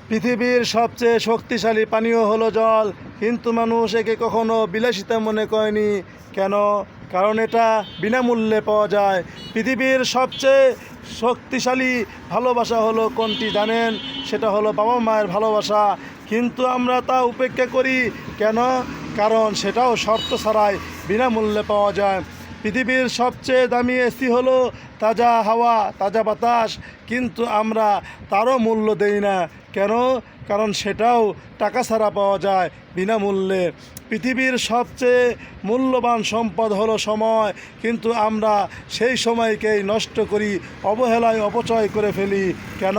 পৃথিবীর সবচেয়ে শক্তিশালী পানীয় হলো জল, কিন্তু মানুষ একে কখনো বিলাসিতা মনে করেনি। কেন? কারণ এটা বিনামূল্যে পাওয়া যায়। পৃথিবীর সবচেয়ে শক্তিশালী ভালোবাসা হলো কোনটি জানেন? সেটা হলো বাবা মায়ের ভালোবাসা। কিন্তু আমরা তা উপেক্ষা করি। কেন? কারণ সেটাও শর্ত ছাড়াই বিনামূল্যে পাওয়া যায়। পৃথিবীর সবচেয়ে দামি এসি হলো তাজা হাওয়া, তাজা বাতাস, কিন্তু আমরা তারও মূল্য দেই না। কেন? কারণ সেটাও টাকা ছাড়া পাওয়া যায় বিনামূল্যে। পৃথিবীর সবচেয়ে মূল্যবান সম্পদ হলো সময়, কিন্তু আমরা সেই সময়কেই নষ্ট করি, অবহেলায় অপচয় করে ফেলি। কেন?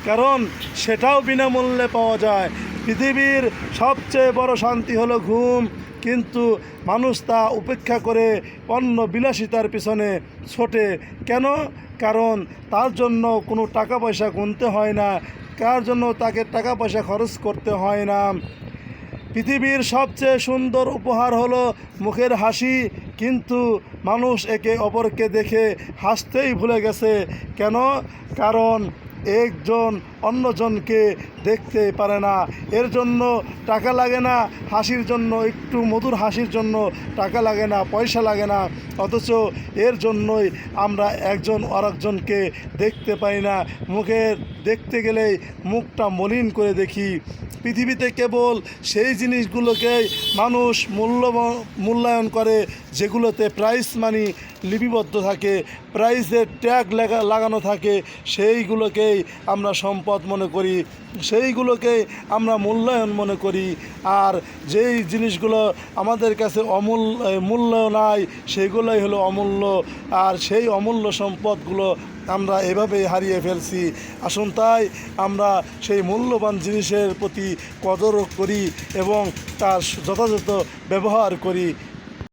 কারণ সেটাও বিনামূল্যে পাওয়া যায়। পৃথিবীর সবচেয়ে বড় শান্তি হলো ঘুম, কিন্তু মানুষ তা উপেক্ষা করে অন্য বিলাসিতার পিছনে ছোটে। কেন? কারণ তার জন্য কোনো টাকা পয়সা গুনতে হয় না, কার জন্য তাকে টাকা পয়সা খরচ করতে হয় না। পৃথিবীর সবচেয়ে সুন্দর উপহার হলো মুখের হাসি, কিন্তু মানুষ একে অপরকে দেখে হাসতেই ভুলে গেছে। কেন? কারণ একজন অন্যজনকে দেখতে পারে না, এর জন্য টাকা লাগে না। হাসির জন্য, একটু মধুর হাসির জন্য টাকা লাগে না, পয়সা লাগে না, অথচ এর জন্যই আমরা একজন আরেকজনকে দেখতে পাই না। মুখের দেখতে গেলেই মুখটা মলিন করে দেখি। পৃথিবীতে কেবল সেই জিনিসগুলোকেই মানুষ মূল্যায়ন করে যেগুলোতে প্রাইস মানি লিপিবদ্ধ থাকে, প্রাইসের ট্যাগ লাগানো থাকে। সেইগুলোকেই আমরা সম্পদ মনে করি, সেইগুলোকেই আমরা মূল্যায়ন মনে করি। আর যেই জিনিসগুলো আমাদের কাছে মূল্য নাই, সেগুলোই হলো অমূল্য। আর সেই অমূল্য সম্পদগুলো আমরা এভাবেই হারিয়ে ফেলছি। আসুন তাই আমরা সেই মূল্যবান জিনিসের প্রতি কদর করি এবং তার যথাযথ ব্যবহার করি।